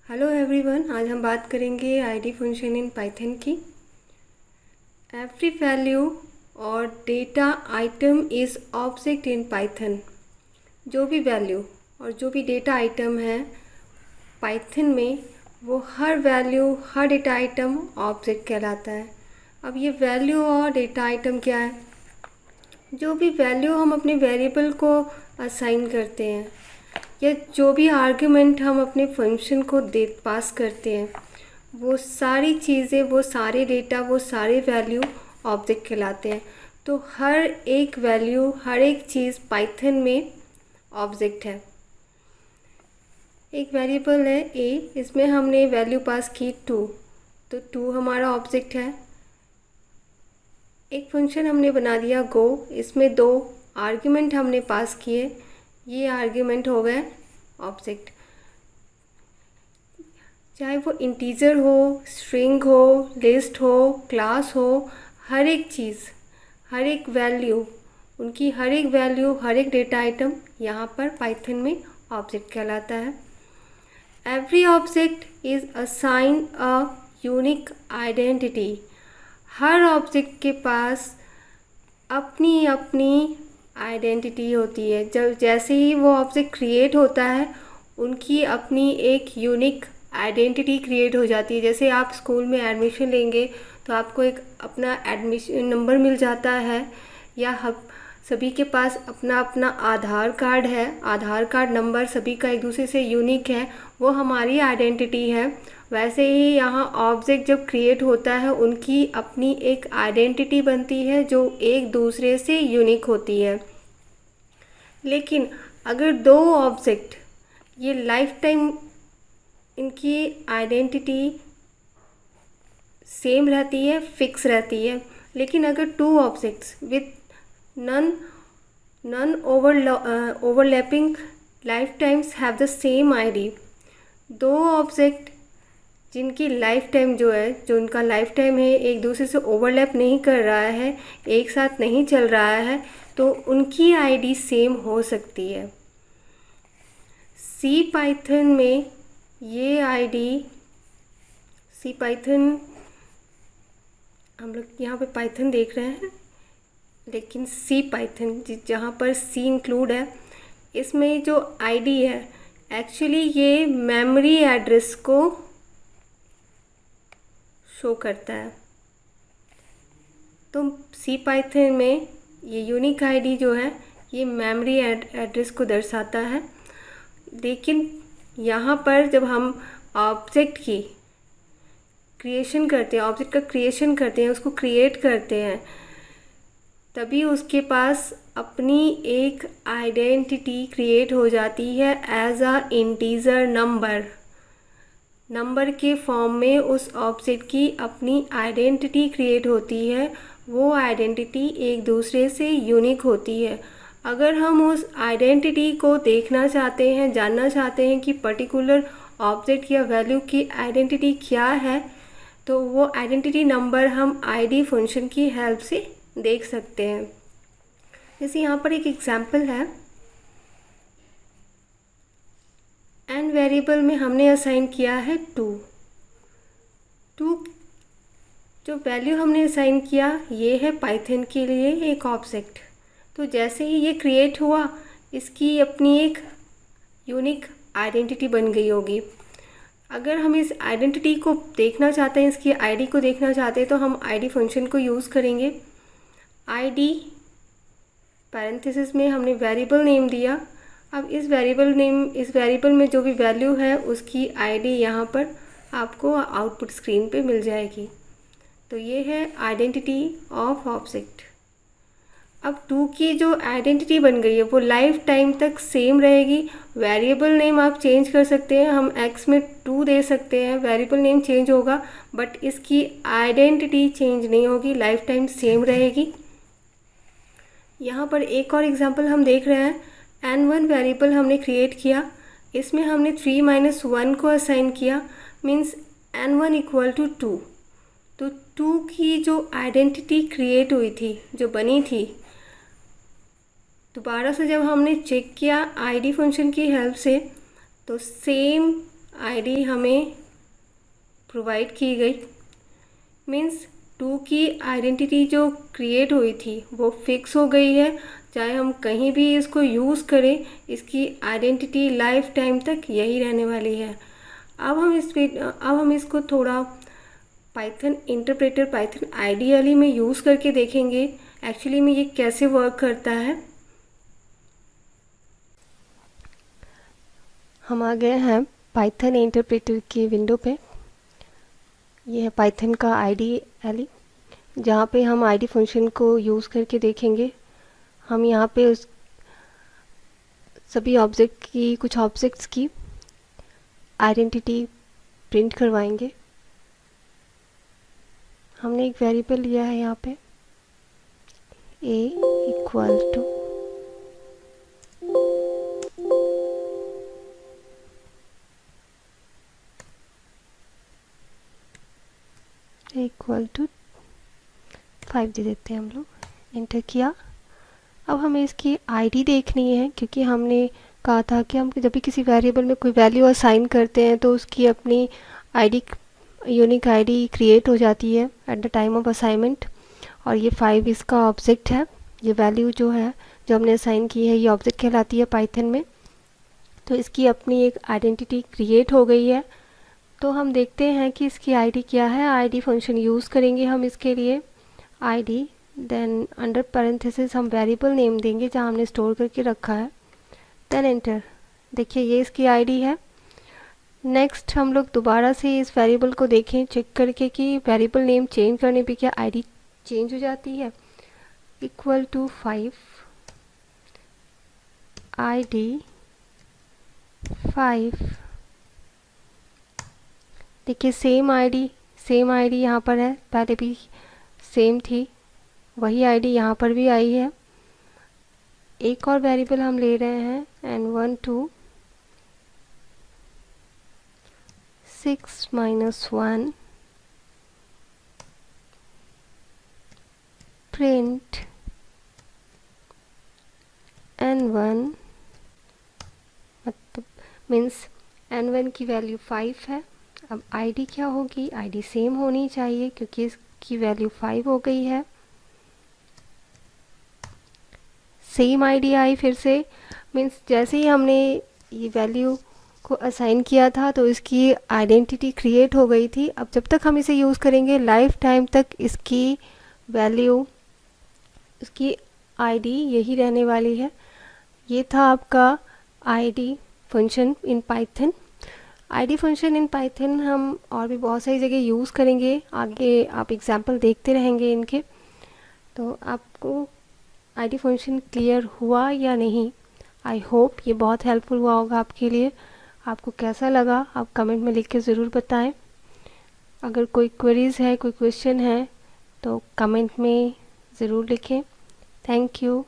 Hello everyone, आज हम बात करेंगे आईडी फंक्शन इन पाइथन की। एवरी वैल्यू और data item is object in Python. जो भी वैल्यू और जो भी डेटा आइटम है पाइथन में, वो हर वैल्यू हर डेटा आइटम ऑब्जेक्ट कहलाता है। अब ये वैल्यू और डेटा आइटम क्या है? जो भी वैल्यू हम अपने वेरिएबल को असाइन करते हैं या जो भी आर्गुमेंट हम अपने फंक्शन को दे पास करते हैं, वो सारी चीज़ें, वो सारे डेटा, वो सारे वैल्यू ऑब्जेक्ट कहलाते हैं। तो हर एक वैल्यू, हर एक चीज़ पाइथन में ऑब्जेक्ट है। एक वेरिएबल है ए, इसमें हमने वैल्यू पास की 2, तो 2 हमारा ऑब्जेक्ट है। एक फंक्शन हमने बना दिया गो, इसमें 2 आर्ग्यूमेंट हमने पास किए, ये आर्ग्यूमेंट हो गए ऑब्जेक्ट। चाहे वो इंटीजर हो, स्ट्रिंग हो, लिस्ट हो, क्लास हो, हर एक चीज़, हर एक वैल्यू, उनकी हर एक वैल्यू, हर एक डेटा आइटम यहाँ पर पाइथन में ऑब्जेक्ट कहलाता है। Every object is assign a unique identity. Her object के पास अपनी अपनी आइडेंटिटी होती है। जब जैसे ही वो ऑब्जेक्ट क्रिएट होता है, उनकी अपनी एक यूनिक आइडेंटिटी क्रिएट हो जाती है। जैसे आप स्कूल में एडमिशन लेंगे तो आपको एक अपना एडमिशन नंबर मिल जाता है, या हम सभी के पास अपना अपना आधार कार्ड है, आधार कार्ड नंबर सभी का एक दूसरे से यूनिक है, वो हमारी आइडेंटिटी है। वैसे ही यहाँ ऑब्जेक्ट जब क्रिएट होता है, उनकी अपनी एक आइडेंटिटी बनती है जो एक दूसरे से यूनिक होती है। लेकिन अगर दो ऑब्जेक्ट, ये लाइफ टाइम इनकी आइडेंटिटी सेम रहती है, फिक्स रहती है। लेकिन अगर 2 objects with non overlapping lifetimes have the same ID, 2 object जिनकी लाइफ टाइम जो है, जो उनका लाइफ टाइम है, एक दूसरे से ओवरलैप नहीं कर रहा है, एक साथ नहीं चल रहा है, तो उनकी आईडी सेम हो सकती है। सी पाइथन में ये आईडी, सी पाइथन, हम लोग यहाँ पे पाइथन देख रहे हैं, लेकिन सी पाइथन जहाँ पर सी इंक्लूड है, इसमें जो आईडी है एक्चुअली ये मेमोरी एड्रेस को शो करता है। तो सी पाइथन में ये यूनिक आईडी जो है, ये मेमोरी एड्रेस को दर्शाता है। लेकिन यहाँ पर जब हम ऑब्जेक्ट की क्रिएशन करते हैं, ऑब्जेक्ट का क्रिएशन करते हैं, उसको क्रिएट करते हैं, तभी उसके पास अपनी एक आइडेंटिटी क्रिएट हो जाती है as a integer number. Number के फॉर्म में उस ऑब्जेक्ट की अपनी आइडेंटिटी क्रिएट होती है। वो आइडेंटिटी एक दूसरे से यूनिक होती है। अगर हम उस आइडेंटिटी को देखना चाहते हैं, जानना चाहते हैं कि पर्टिकुलर ऑब्जेक्ट या वैल्यू की आइडेंटिटी क्या है, तो वो आइडेंटिटी नंबर हम आईडी फंक्शन की हेल्प से देख सकते हैं। जैसे यहाँ पर एक एग्जांपल है, एन वेरिएबल में हमने असाइन किया है 2। जो वैल्यू हमने असाइन किया, ये है पाइथन के लिए एक ऑब्जेक्ट। तो जैसे ही ये क्रिएट हुआ, इसकी अपनी एक यूनिक आइडेंटिटी बन गई होगी। अगर हम इस आइडेंटिटी को देखना चाहते हैं, इसकी आईडी को देखना चाहते हैं, तो हम आईडी फंक्शन को यूज़ करेंगे। आईडी पैरेंथेसिस में हमने वेरिएबल नेम दिया। अब इस वेरिएबल में जो भी वैल्यू है, उसकी आईडी यहाँ पर आपको आउटपुट स्क्रीन पे मिल जाएगी। तो ये है आइडेंटिटी ऑफ ऑब्जेक्ट। अब 2 की जो आइडेंटिटी बन गई है, वो लाइफ टाइम तक सेम रहेगी। वेरिएबल नेम आप चेंज कर सकते हैं, हम x में 2 दे सकते हैं, वेरिएबल नेम चेंज होगा, बट इसकी आइडेंटिटी चेंज नहीं होगी, लाइफ टाइम सेम रहेगी। यहाँ पर एक और एग्जांपल हम देख रहे हैं। n1 वेरिएबल हमने क्रिएट किया, इसमें हमने 3 - 1 को असाइन किया, मीन्स n1 इक्वल टू 2। तो 2 की जो आइडेंटिटी क्रिएट हुई थी, जो बनी थी, दोबारा से जब हमने चेक किया आईडी फंक्शन की हेल्प से, तो सेम आईडी हमें प्रोवाइड की गई, मीन्स 2 की आइडेंटिटी जो क्रिएट हुई थी वो फिक्स हो गई है। चाहे हम कहीं भी इसको यूज़ करें, इसकी आइडेंटिटी लाइफ टाइम तक यही रहने वाली है। अब हम इसको थोड़ा पाइथन इंटरप्रेटर, पाइथन आइडियली में यूज़ करके देखेंगे एक्चुअली में ये कैसे वर्क करता है। हम आ गए हैं पाइथन इंटरप्रेटर की विंडो पे। ये है पाइथन का आईडीएली, जहाँ पे हम आईडी फंक्शन को यूज़ करके देखेंगे। हम यहाँ पे उस सभी कुछ ऑब्जेक्ट्स की आइडेंटिटी प्रिंट करवाएंगे। हमने एक वेरिएबल लिया है यहाँ पे a equal to equal to 5 दे देते हैं हम लोग। एंटर किया। अब हमें इसकी आईडी देखनी है, क्योंकि हमने कहा था कि हम जब भी किसी वेरिएबल में कोई वैल्यू असाइन करते हैं तो उसकी अपनी आईडी, यूनिक आईडी क्रिएट हो जाती है at the time of assignment. और ये 5 इसका ऑब्जेक्ट है। ये वैल्यू जो है जो हमने असाइन की है ये ऑब्जेक्ट कहलाती है पाइथन में। तो इसकी अपनी एक आइडेंटिटी क्रिएट हो गई है। तो हम देखते हैं कि इसकी आईडी क्या है। आईडी फंक्शन यूज़ करेंगे हम इसके लिए आईडी, देन अंडर पैरेंथेसिस हम वेरिएबल नेम देंगे जहाँ हमने स्टोर करके रखा है, देन एंटर। देखिए ये इसकी आईडी है। नेक्स्ट हम लोग दोबारा से इस वेरिएबल को देखें, चेक करके कि वेरिएबल नेम चेंज करने पे क्या आईडी चेंज हो जाती है। Equal to 5 ID 5। देखिए सेम आईडी यहाँ पर है, पहले भी सेम थी, वही आईडी यहाँ पर भी आई है। एक और वेरिएबल हम ले रहे हैं n12 6 - 1 प्रिंट n1, मतलब मीन्स n1 की वैल्यू 5 है। अब आईडी क्या होगी, आईडी सेम होनी चाहिए क्योंकि इसकी वैल्यू 5 हो गई है। सेम आईडी आई फिर से, मीन्स जैसे ही हमने ये वैल्यू को असाइन किया था तो इसकी आइडेंटिटी क्रिएट हो गई थी। अब जब तक हम इसे यूज़ करेंगे लाइफ टाइम तक इसकी वैल्यू, इसकी आईडी यही रहने वाली है। ये था आपका ID function in Python. ID function in Python हम और भी बहुत सारी जगह यूज़ करेंगे, आगे आप एग्जाम्पल देखते रहेंगे इनके। तो आपको आईडी फंक्शन क्लियर हुआ या नहीं? आई होप ये बहुत हेल्पफुल हुआ होगा आपके लिए। आपको कैसा लगा आप कमेंट में लिख के ज़रूर बताएं। अगर कोई क्वेरीज़ है, कोई क्वेश्चन है तो कमेंट में ज़रूर लिखें। Thank you.